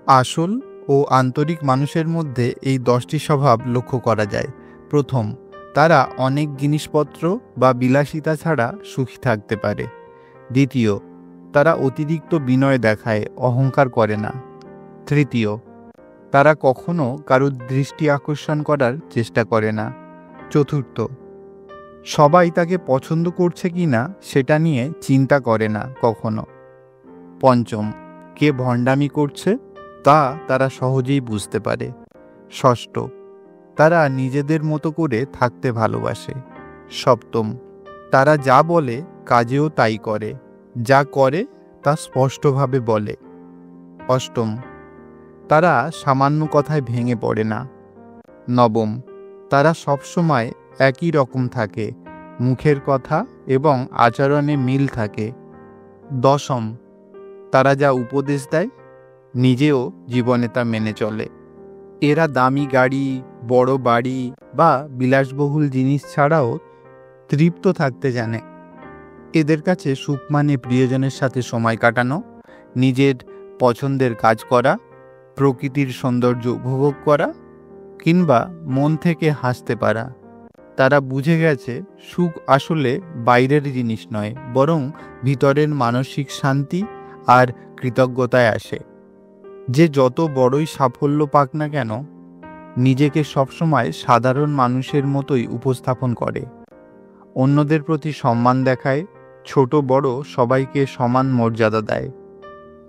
আসল ও আন্তরিক মানুষের মধ্যে এই 10টি স্বভাব লক্ষ্য করা যায়। প্রথম, তারা অনেক জিনিসপত্র বা বিলাসিতা ছাড়া সুখী থাকতে পারে। দ্বিতীয়, তারা অতিরিক্ত বিনয় দেখায়, অহংকার করে না। তৃতীয়, তারা কখনো কারুর দৃষ্টি আকর্ষণ করার চেষ্টা করে না। চতুর্থ, সবাই তাকে পছন্দ করছে কিনা সেটা নিয়ে চিন্তা করে না কখনো। পঞ্চম, কে ভণ্ডামি করছে তা তারা সহজেই বুঝতে পারে। ষষ্ঠ, তারা নিজেদের মতো করে থাকতে ভালোবাসে। সপ্তম, তারা যা বলে কাজেও তাই করে, যা করে তা স্পষ্টভাবে বলে। অষ্টম, তারা সামান্য কথায় ভেঙে পড়ে না। নবম, তারা সবসময় একই রকম থাকে, মুখের কথা এবং আচরণে মিল থাকে। দশম, তারা যা উপদেশ দেয় নিজেও জীবনে তা মেনে চলে। এরা দামি গাড়ি, বড় বাড়ি বা বিলাসবহুল জিনিস ছাড়াও তৃপ্ত থাকতে জানে। এদের কাছে সুখ মানে প্রিয়জনের সাথে সময় কাটানো, নিজের পছন্দের কাজ করা, প্রকৃতির সৌন্দর্য উপভোগ করা কিংবা মন থেকে হাসতে পারা। তারা বুঝে গেছে সুখ আসলে বাইরের জিনিস নয়, বরং ভিতরের মানসিক শান্তি আর কৃতজ্ঞতায় আসে। যে যত বড়ই সাফল্য পাক না কেন, নিজেকে সবসময় সাধারণ মানুষের মতোই উপস্থাপন করে, অন্যদের প্রতি সম্মান দেখায়, ছোট বড় সবাইকে সমান মর্যাদা দেয়।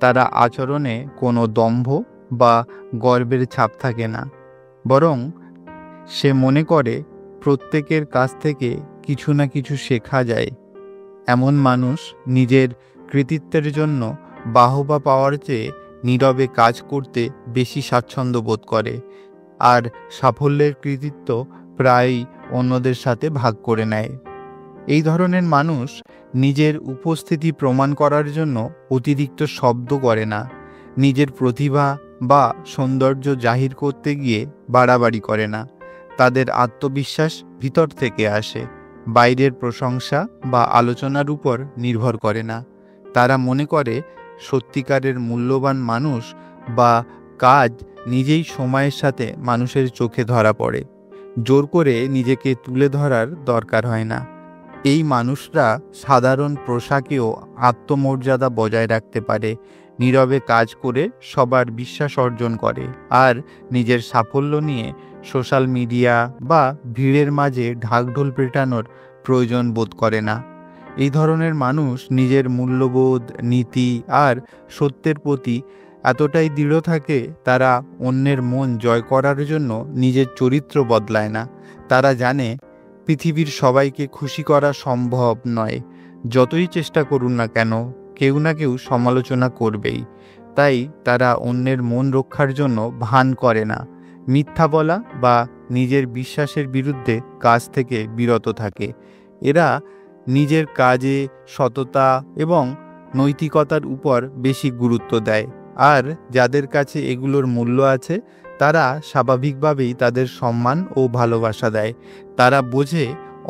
তারা আচরণে কোনো দম্ভ বা গর্বের ছাপ থাকে না, বরং সে মনে করে প্রত্যেকের কাছ থেকে কিছু না কিছু শেখা যায়। এমন মানুষ নিজের কৃতিত্বের জন্য বাহবা পাওয়ার চেয়ে নীরবে কাজ করতে বেশি স্বাচ্ছন্দ্য বোধ করে, আর সাফল্যের কৃতিত্ব প্রায়ই অন্যদের সাথে ভাগ করে নেয়। এই ধরনের মানুষ নিজের উপস্থিতি প্রমাণ করার জন্য অতিরিক্ত শব্দ করে না, নিজের প্রতিভা বা সৌন্দর্য জাহির করতে গিয়ে বাড়াবাড়ি করে না। তাদের আত্মবিশ্বাস ভিতর থেকে আসে, বাইরের প্রশংসা বা আলোচনার উপর নির্ভর করে না। তারা মনে করে সত্যিকারের মূল্যবান মানুষ বা কাজ নিজেই সময়ের সাথে মানুষের চোখে ধরা পড়ে, জোর করে নিজেকে তুলে ধরার দরকার হয় না। এই মানুষরা সাধারণ পোশাকেও আত্মমর্যাদা বজায় রাখতে পারে, নীরবে কাজ করে সবার বিশ্বাস অর্জন করে, আর নিজের সাফল্য নিয়ে সোশ্যাল মিডিয়া বা ভিড়ের মাঝে ঢাকঢোল পেটানোর প্রয়োজন বোধ করে না। এই ধরনের মানুষ নিজের মূল্যবোধ, নীতি আর সত্যের প্রতি এতটাই দৃঢ় থাকে, তারা অন্যের মন জয় করার জন্য নিজের চরিত্র বদলায় না। তারা জানে পৃথিবীর সবাইকে খুশি করা সম্ভব নয়, যতই চেষ্টা করুন না কেন কেউ না কেউ সমালোচনা করবেই। তাই তারা অন্যের মন রক্ষার জন্য ভান করে না, মিথ্যা বলা বা নিজের বিশ্বাসের বিরুদ্ধে কাজ থেকে বিরত থাকে। এরা নিজের কাজে সততা এবং নৈতিকতার উপর বেশি গুরুত্ব দেয়, আর যাদের কাছে এগুলোর মূল্য আছে তারা স্বাভাবিকভাবেই তাদের সম্মান ও ভালোবাসা দেয়। তারা বোঝে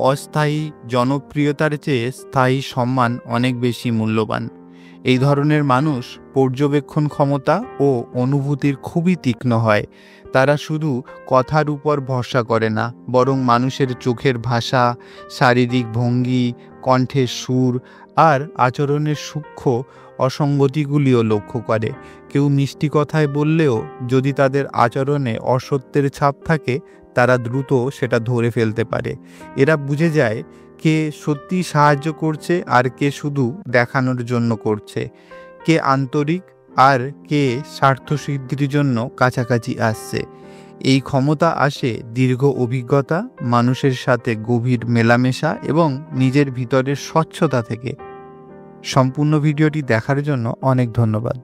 অস্থায়ী জনপ্রিয়তার চেয়ে স্থায়ী সম্মান অনেক বেশি মূল্যবান। এই ধরনের মানুষ পর্যবেক্ষণ ক্ষমতা ও অনুভূতির খুবই তীক্ষ্ণ হয়। তারা শুধু কথার উপর ভরসা করে না, বরং মানুষের চোখের ভাষা, শারীরিক ভঙ্গি, কণ্ঠের সুর আর আচরণের সূক্ষ্ম অসঙ্গতিগুলিও লক্ষ্য করে। কেউ মিষ্টি কথায় বললেও যদি তাদের আচরণে অসত্যের ছাপ থাকে, তারা দ্রুত সেটা ধরে ফেলতে পারে। এরা বুঝে যায় কে সত্যি সাহায্য করছে আর কে শুধু দেখানোর জন্য করছে, কে আন্তরিক আর কে স্বার্থসিদ্ধির জন্য কাছাকাছি আসছে। এই ক্ষমতা আসে দীর্ঘ অভিজ্ঞতা, মানুষের সাথে গভীর মেলামেশা এবং নিজের ভিতরের স্বচ্ছতা থেকে। সম্পূর্ণ ভিডিওটি দেখার জন্য অনেক ধন্যবাদ।